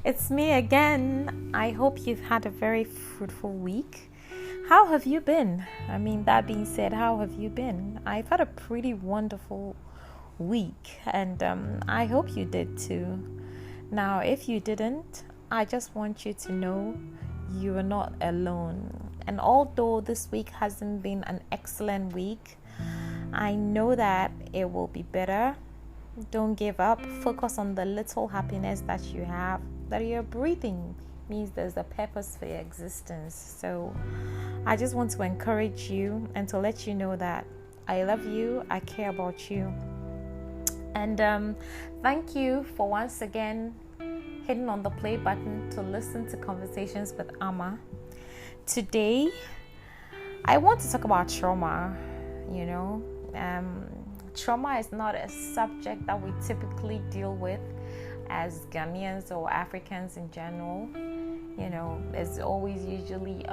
It's me again. I hope you've had a very fruitful week. How have you been? That being said, how have you been? I've had a pretty wonderful week, and I hope you did too. Now, if you didn't, I just want you to know you are not alone. And although this week hasn't been an excellent week, I know that it will be better. Don't give up. Focus on the little happiness that you have. That you're breathing means there's a purpose for your existence. So I just want to encourage you and to let you know that I love you, I care about you. And thank you for once again hitting on the play button to listen to Conversations with Amma. Today, I want to talk about trauma. Trauma is not a subject that we typically deal with as Ghanaians or Africans in general. It's always usually,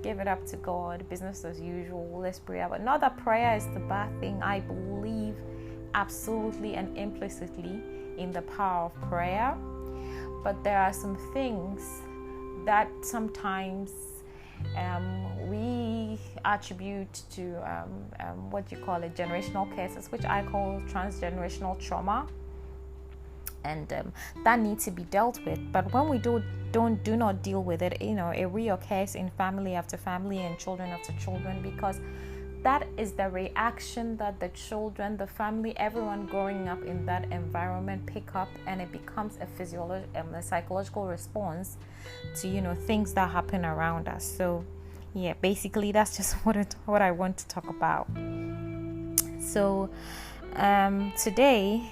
give it up to God, business as usual, let's pray. But not that prayer is the bad thing. I believe absolutely and implicitly in the power of prayer. But there are some things that sometimes we attribute to generational curses, which I call transgenerational trauma, and that needs to be dealt with. But when we do not deal with it, it reoccurs in family after family and children after children, because that is the reaction that the children, the family, everyone growing up in that environment pick up, and it becomes a psychological response to things that happen around us. So yeah, basically that's just what I want to talk about. So today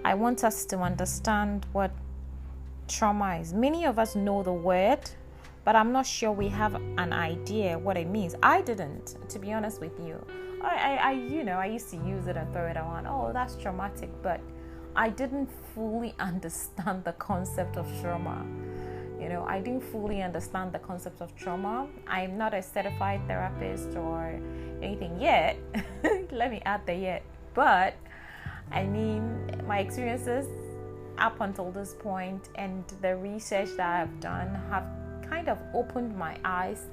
I want us to understand what trauma is. Many of us know the word, but I'm not sure we have an idea what it means. I didn't, to be honest with you. I used to use it and throw it around. Oh, that's traumatic, but I didn't fully understand the concept of trauma. I didn't fully understand the concept of trauma. I'm not a certified therapist or anything yet. Let me add the yet. But my experiences up until this point and the research that I've done have kind of opened my eyes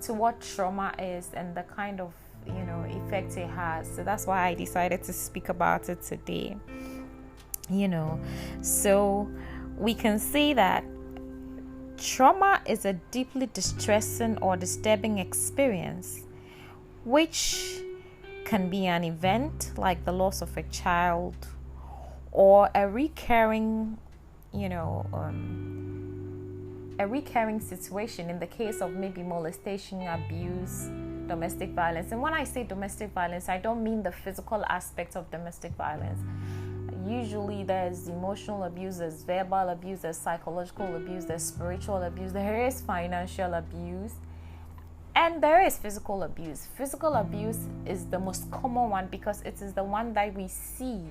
to what trauma is and the kind of effect it has. So that's why I decided to speak about it today. So we can see that trauma is a deeply distressing or disturbing experience, which can be an event like the loss of a child, or a recurring situation in the case of maybe molestation, abuse, domestic violence. And when I say domestic violence, I don't mean the physical aspect of domestic violence. Usually there's emotional abuse, there's verbal abuse, there's psychological abuse, there's spiritual abuse, there is financial abuse, and there is physical abuse. Physical abuse is the most common one because it is the one that we see,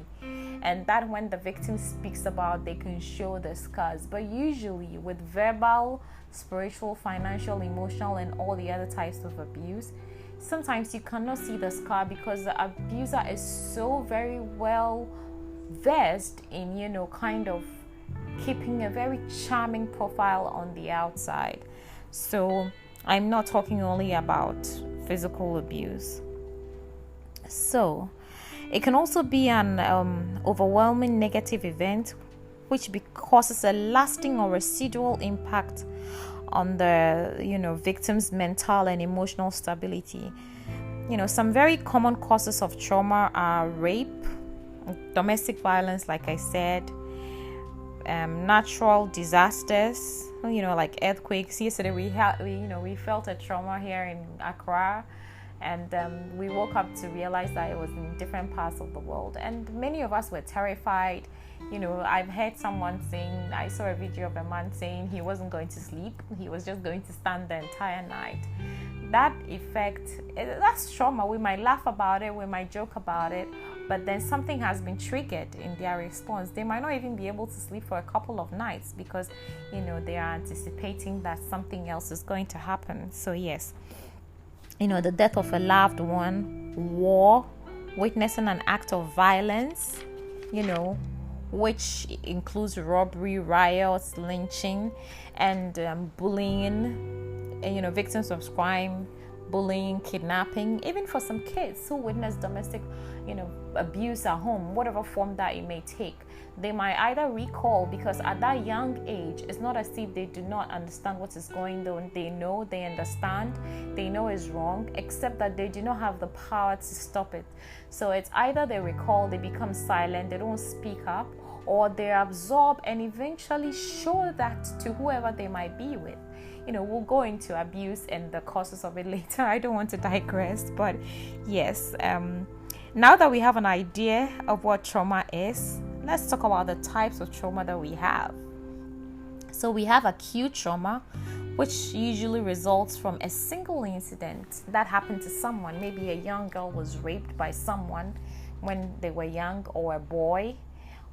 and that when the victim speaks about, they can show the scars. But usually with verbal, spiritual, financial, emotional, and all the other types of abuse, sometimes you cannot see the scar because the abuser is so very well versed in kind of keeping a very charming profile on the outside. So I'm not talking only about physical abuse. So it can also be an overwhelming negative event which causes a lasting or residual impact on the victim's mental and emotional stability. Some very common causes of trauma are rape, domestic violence, like I said, natural disasters, like earthquakes. Yesterday we felt a trauma here in Accra, and we woke up to realize that it was in different parts of the world, and many of us were terrified. I've heard someone saying, I saw a video of a man saying he wasn't going to sleep, he was just going to stand the entire night. That effect, that's trauma. We might laugh about it, we might joke about it, but then something has been triggered in their response. They might not even be able to sleep for a couple of nights because they are anticipating that something else is going to happen. So yes, the death of a loved one, war, witnessing an act of violence, which includes robbery, riots, lynching, and bullying, victims of crime, bullying, kidnapping, even for some kids who witness domestic, abuse at home, whatever form that it may take. They might either recall, because at that young age, it's not as if they do not understand what is going on. They know, they understand, they know it's wrong, except that they do not have the power to stop it. So it's either they recall, they become silent, they don't speak up, or they absorb and eventually show that to whoever they might be with. We'll go into abuse and the causes of it later. I don't want to digress, but yes, now that we have an idea of what trauma is, let's talk about the types of trauma that we have. So we have acute trauma, which usually results from a single incident that happened to someone. Maybe a young girl was raped by someone when they were young, or a boy,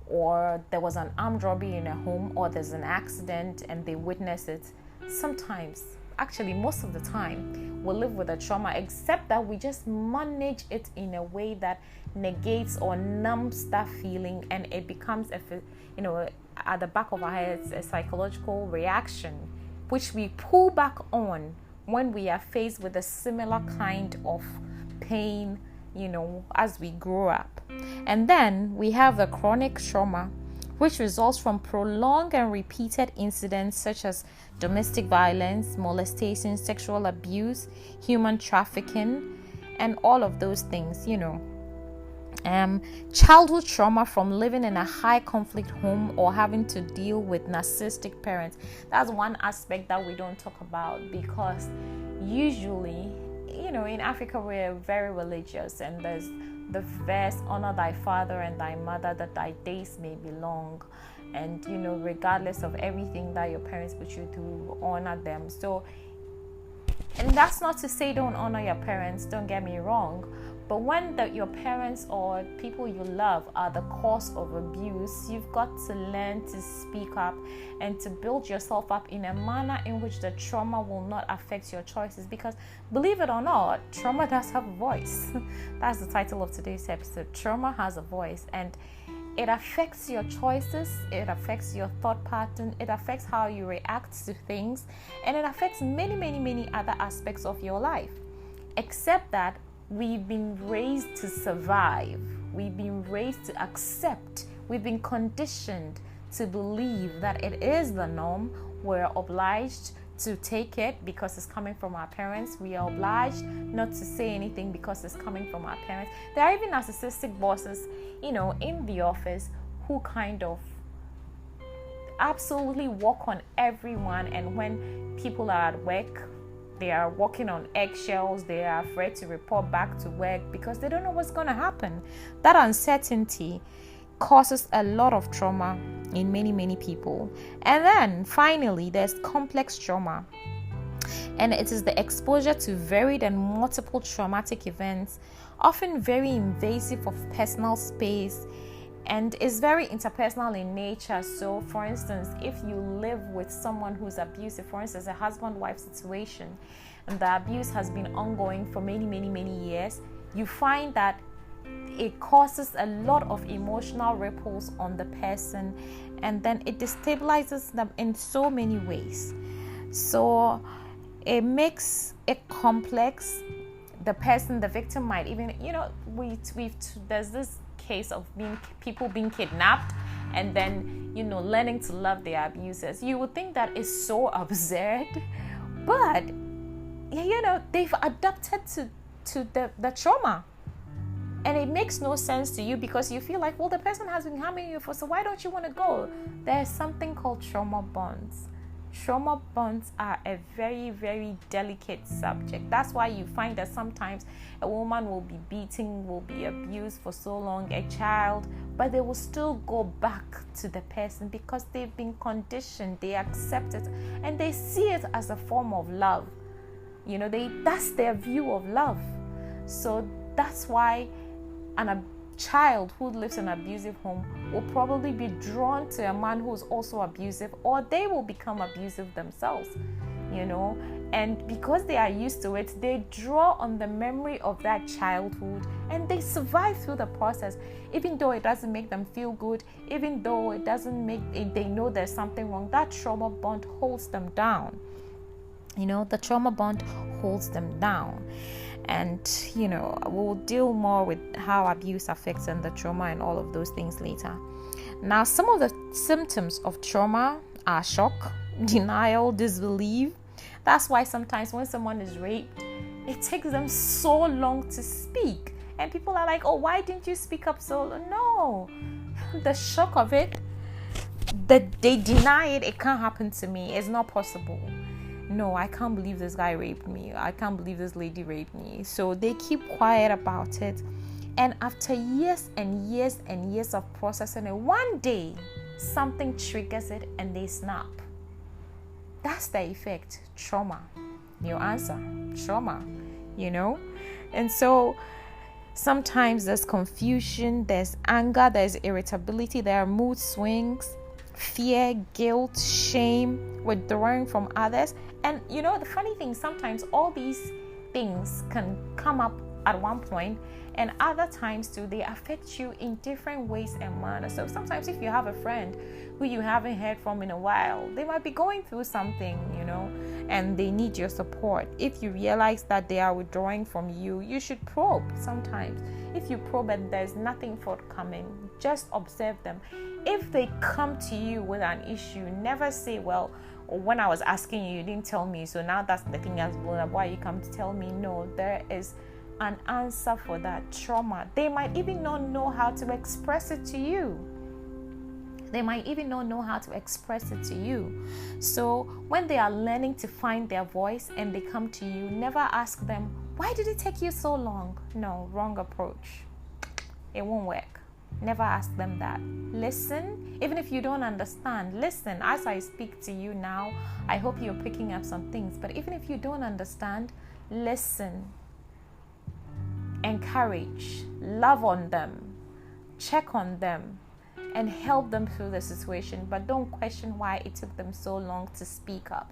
or there was an armed robbery in a home, or there's an accident and they witness it. Sometimes, actually most of the time, we'll live with a trauma, except that we just manage it in a way that negates or numbs that feeling, and it becomes at the back of our heads, a psychological reaction which we pull back on when we are faced with a similar kind of pain, as we grow up. And then we have the chronic trauma, which results from prolonged and repeated incidents such as domestic violence, molestation, sexual abuse, human trafficking, and all of those things, Childhood trauma from living in a high conflict home or having to deal with narcissistic parents. That's one aspect that we don't talk about, because usually, in Africa, we're very religious, and there's the verse, honor thy father and thy mother that thy days may be long. And regardless of everything that your parents put you through, honor them. So, and that's not to say don't honor your parents, don't get me wrong, but when your parents or people you love are the cause of abuse, you've got to learn to speak up and to build yourself up in a manner in which the trauma will not affect your choices. Because believe it or not, trauma does have a voice. That's the title of today's episode. Trauma has a voice, and it affects your choices, it affects your thought pattern, it affects how you react to things, and it affects many, many, many other aspects of your life. Except that we've been raised to survive, we've been raised to accept, we've been conditioned to believe that it is the norm. We're obliged to take it because it's coming from our parents. We are obliged not to say anything because it's coming from our parents. There are even narcissistic bosses, in the office, who kind of absolutely walk on everyone, and when people are at work, they are walking on eggshells. They are afraid to report back to work because they don't know what's going to happen. That uncertainty causes a lot of trauma in many, many people. And then finally, there's complex trauma. And it is the exposure to varied and multiple traumatic events, often very invasive of personal space, and is very interpersonal in nature. So, for instance, if you live with someone who's abusive, for instance, a husband-wife situation, and the abuse has been ongoing for many, many, many years, you find that it causes a lot of emotional ripples on the person, and then it destabilizes them in so many ways. So it makes it complex. The person, the victim might even, there's this case of people being kidnapped and then, learning to love their abusers. You would think that is so absurd, but, they've adapted to the trauma. And it makes no sense to you because you feel like, well, the person has been harming you so why don't you want to go? There's something called trauma bonds. Trauma bonds are a very, very delicate subject. That's why you find that sometimes a woman will be beaten, will be abused for so long, a child, but they will still go back to the person because they've been conditioned, they accept it, and they see it as a form of love. That's their view of love. So that's why a child who lives in an abusive home will probably be drawn to a man who's also abusive, or they will become abusive themselves, And because they are used to it, they draw on the memory of that childhood and they survive through the process, even though it doesn't make them feel good, even though it doesn't make it, they know there's something wrong. That trauma bond holds them down. The trauma bond holds them down. And we'll deal more with how abuse affects and the trauma and all of those things later. Now, some of the symptoms of trauma are shock, denial, disbelief. That's why sometimes when someone is raped, it takes them so long to speak. And people are like, oh, why didn't you speak up so long? No. The shock of it, that they deny it, it can't happen to me. It's not possible. No, I can't believe this guy raped me. I can't believe this lady raped me. So they keep quiet about it. And after years and years and years of processing it, one day something triggers it and they snap. That's the effect. Trauma. Your answer. Trauma. And so sometimes there's confusion, there's anger, there's irritability, there are mood swings, fear, guilt, shame, withdrawing from others. And the funny thing, sometimes all these things can come up at one point, and other times too, they affect you in different ways and manners. So sometimes if you have a friend who you haven't heard from in a while, they might be going through something, and they need your support. If you realize that they are withdrawing from you, you should probe sometimes. If you probe and there's nothing forthcoming, just observe them. If they come to you with an issue, never say, well, when I was asking you, you didn't tell me, so now that's the thing as well, why you come to tell me. No, there is an answer for that trauma. They might even not know how to express it to you. So when they are learning to find their voice and they come to you, never ask them, why did it take you so long? No, wrong approach. It won't work. Never ask them that. Listen. Even if you don't understand, listen. As I speak to you now, I hope you're picking up some things. But even if you don't understand, listen. Encourage. Love on them. Check on them. And help them through the situation. But don't question why it took them so long to speak up.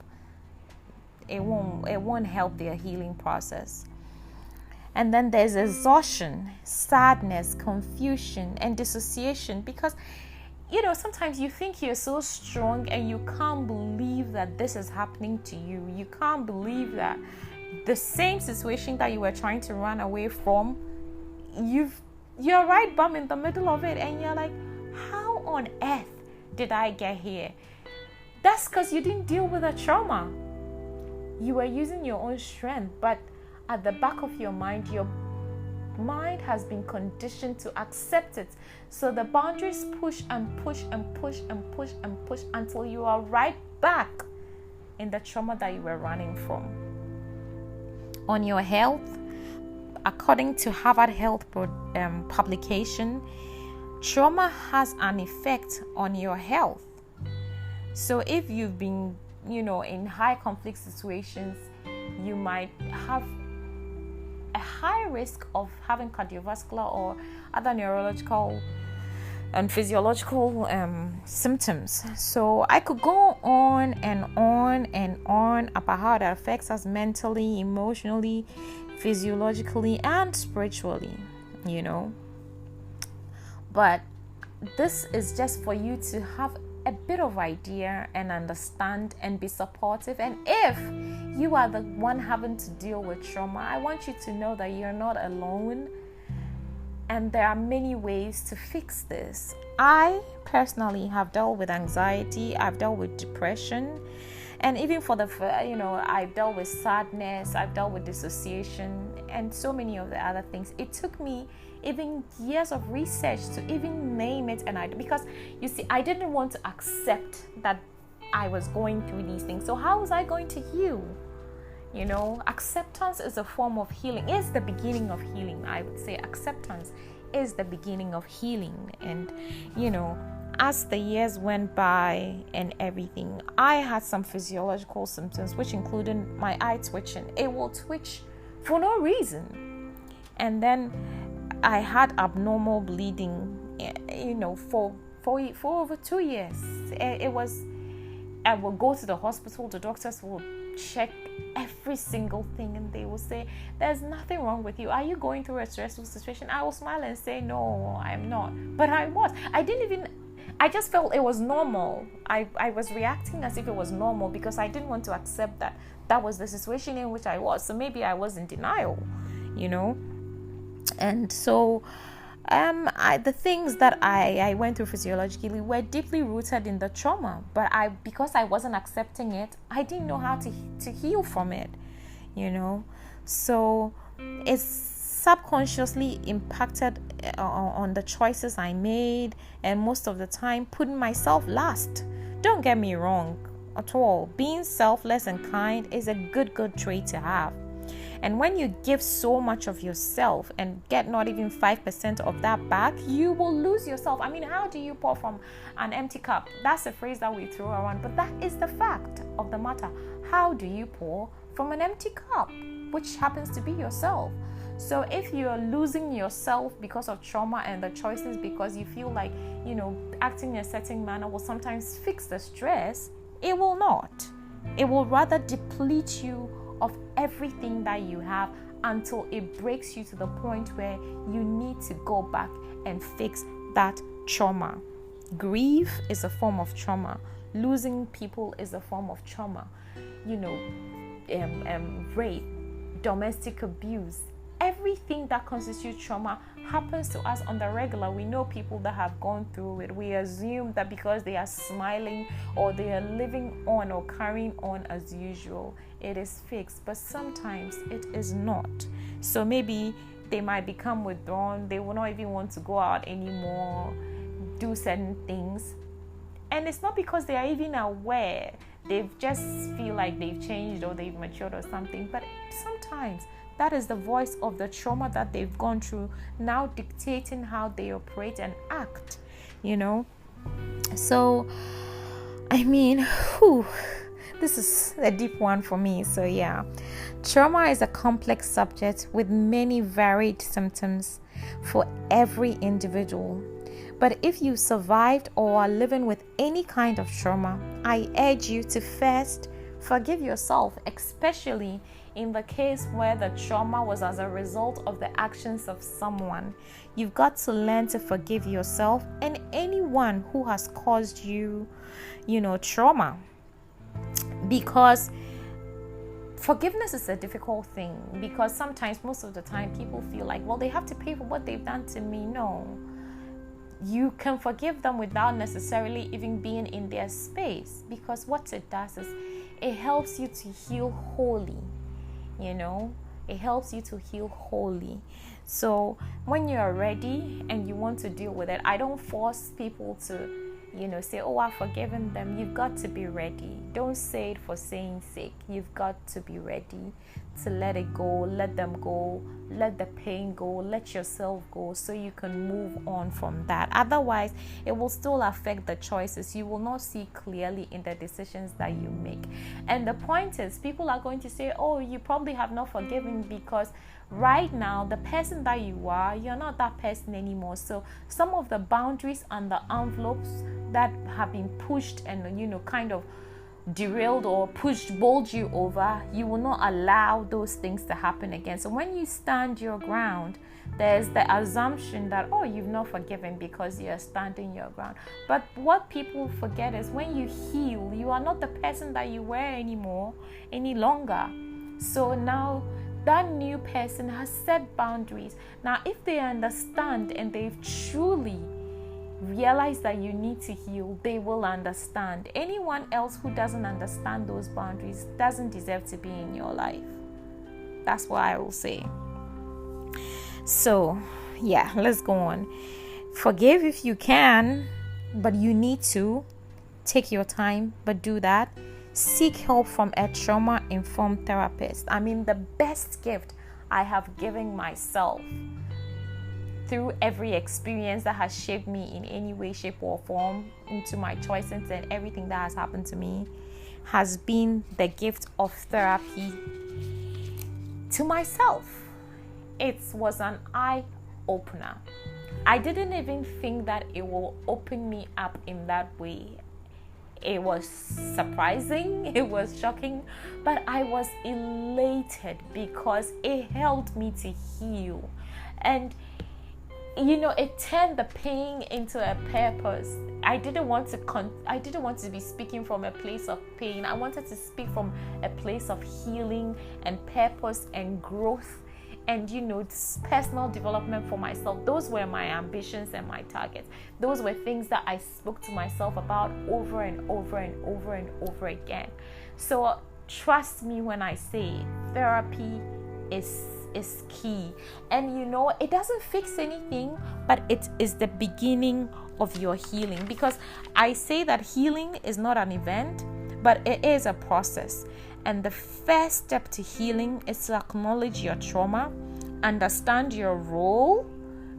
It won't help their healing process. And then there's exhaustion, sadness, confusion, and dissociation. Because, sometimes you think you're so strong and you can't believe that this is happening to you. You can't believe that the same situation that you were trying to run away from, you're right bum in the middle of it. And you're like, how on earth did I get here? That's because you didn't deal with the trauma. You were using your own strength, but at the back of your mind has been conditioned to accept it. So the boundaries push and push and push and push and push until you are right back in the trauma that you were running from. On your health, according to Harvard Health publication, trauma has an effect on your health. So if you've been, in high conflict situations, you might have a high risk of having cardiovascular or other neurological and physiological symptoms. So I could go on and on and on about how that affects us mentally, emotionally, physiologically, and spiritually, But this is just for you to have a bit of idea and understand and be supportive. And if you are the one having to deal with trauma, I want you to know that you're not alone. And there are many ways to fix this. I personally have dealt with anxiety. I've dealt with depression. And even I've dealt with sadness. I've dealt with dissociation and so many of the other things. It took me even years of research to even name it, because you see, I didn't want to accept that I was going through these things. So how was I going to heal? Acceptance is a form of healing. It's the beginning of healing. I would say acceptance is the beginning of healing. And as the years went by and everything, I had some physiological symptoms, which included my eye twitching. It will twitch for no reason. And then I had abnormal bleeding, for over 2 years. I will go to the hospital. The doctors will check every single thing, and they will say, there's nothing wrong with you. Are you going through a stressful situation? I will smile and say, no, I'm not. But I just felt it was normal. I was reacting as if it was normal because I didn't want to accept that was the situation in which I was. So maybe I was in denial, And so the things that I went through physiologically were deeply rooted in the trauma, but because I wasn't accepting it, I didn't know how to heal from it, So it's subconsciously impacted on the choices I made, and most of the time putting myself last. Don't get me wrong at all. Being selfless and kind is a good trait to have. And when you give so much of yourself and get not even 5% of that back, you will lose yourself. I mean, how do you pour from an empty cup? That's a phrase that we throw around, but that is the fact of the matter. How do you pour from an empty cup, which happens to be yourself? So if you're losing yourself because of trauma and the choices because you feel like, acting in a certain manner will sometimes fix the stress, it will not. It will rather deplete you of everything that you have until it breaks you to the point where you need to go back and fix that trauma. Grief is a form of trauma. Losing people is a form of trauma. Rape, domestic abuse, everything that constitutes trauma happens to us on the regular. We know people that have gone through it. We assume that because they are smiling or they are living on or carrying on as usual, it is fixed. But sometimes it is not. So maybe they might become withdrawn. They will not even want to go out anymore, do certain things. And it's not because they are even aware. They just feel like they've changed or they've matured or something. But sometimes that is the voice of the trauma that they've gone through now dictating how they operate and act, So, this is a deep one for me. So, yeah. Trauma is a complex subject with many varied symptoms for every individual. But if you survived or are living with any kind of trauma, I urge you to first forgive yourself, especially in the case where the trauma was as a result of the actions of someone. You've got to learn to forgive yourself and anyone who has caused you, trauma. Because forgiveness is a difficult thing, because sometimes, most of the time, people feel like, well, they have to pay for what they've done to me. No. You can forgive them without necessarily even being in their space, because what it does is it helps you to heal wholly. It helps you to heal wholly. So when you're ready and you want to deal with it, I don't force people to, say, oh, I've forgiven them. You've got to be ready. Don't say it for saying sake. You've got to be ready to let it go, let them go, let the pain go, let yourself go, so you can move on from that. Otherwise, it will still affect the choices. You will not see clearly in the decisions that you make. And the point is, people are going to say, oh, you probably have not forgiven because right now, the person that you are, you're not that person anymore. So some of the boundaries and the envelopes that have been pushed and, kind of derailed or bowled you over, you will not allow those things to happen again. So when you stand your ground, there's the assumption that, oh, you've not forgiven because you're standing your ground. But what people forget is when you heal, you are not the person that you were any longer. So now that new person has set boundaries. Now, if they understand and they've truly realize that you need to heal, they will understand. Anyone else who doesn't understand those boundaries doesn't deserve to be in your life. That's what I will say. So, yeah, let's go on. Forgive if you can, but you need to take your time, but do that. Seek help from a trauma-informed therapist. The best gift I have given myself through every experience that has shaped me in any way, shape, or form into my choices and everything that has happened to me has been the gift of therapy to myself. It was an eye-opener. I didn't even think that it will open me up in that way. It was surprising, it was shocking, but I was elated because it helped me to heal. And it turned the pain into a purpose. I didn't want to be speaking from a place of pain. I wanted to speak from a place of healing and purpose and growth and personal development for myself. Those were my ambitions and my targets. Those were things that I spoke to myself about over and over and over and over again. So trust me when I say therapy is key. And it doesn't fix anything, but it is the beginning of your healing. Because I say that healing is not an event, but it is a process. And the first step to healing is to acknowledge your trauma, understand your role,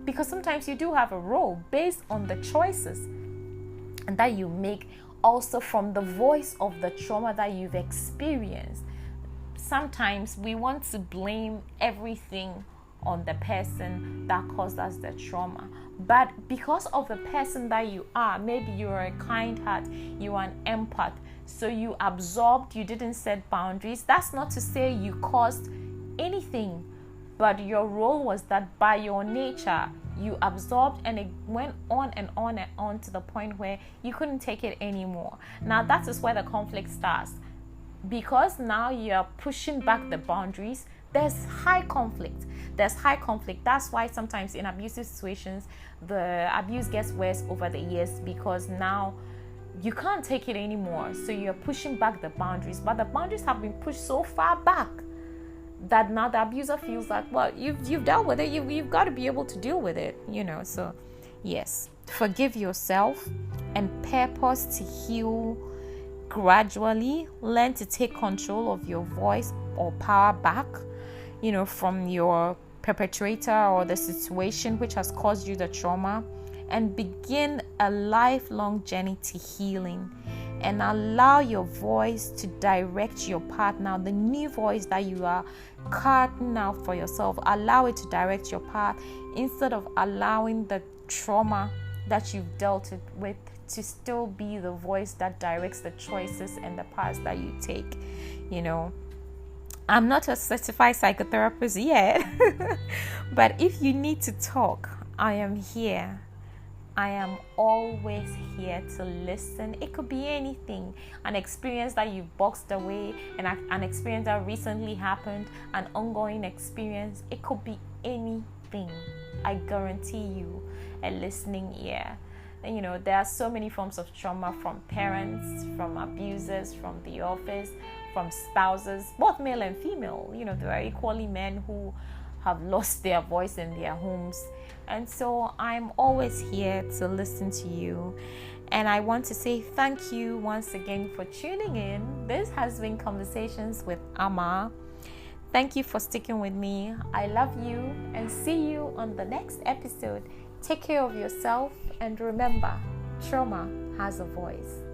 because sometimes you do have a role based on the choices and that you make, also from the voice of the trauma that you've experienced. Sometimes we want to blame everything on the person that caused us the trauma. But because of the person that you are, maybe you're a kind heart, you're an empath, so you absorbed, you didn't set boundaries. That's not to say you caused anything, but your role was that by your nature, you absorbed, and it went on and on and on to the point where you couldn't take it anymore. Now that is where the conflict starts. Because now you're pushing back the boundaries, there's high conflict. That's why sometimes in abusive situations, the abuse gets worse over the years, because now you can't take it anymore. So you're pushing back the boundaries, but the boundaries have been pushed so far back that now the abuser feels like, well, you've dealt with it. You've got to be able to deal with it, So yes, forgive yourself and purpose to heal. Gradually learn to take control of your voice or power back, from your perpetrator or the situation which has caused you the trauma, and begin a lifelong journey to healing. And allow your voice to direct your path now. The new voice that you are carving out for yourself, allow it to direct your path instead of allowing the trauma that you've dealt with to still be the voice that directs the choices and the paths that you take. I'm not a certified psychotherapist yet, but if you need to talk, I am here. I am always here to listen. It could be anything, an experience that you've boxed away, an experience that recently happened, an ongoing experience. It could be anything. I guarantee you a listening ear. There are so many forms of trauma, from parents, from abusers, from the office, from spouses, both male and female. There are equally men who have lost their voice in their homes. And so I'm always here to listen to you. And I want to say thank you once again for tuning in. This has been Conversations with Ama. Thank you for sticking with me. I love you and see you on the next episode. Take care of yourself, and remember, trauma has a voice.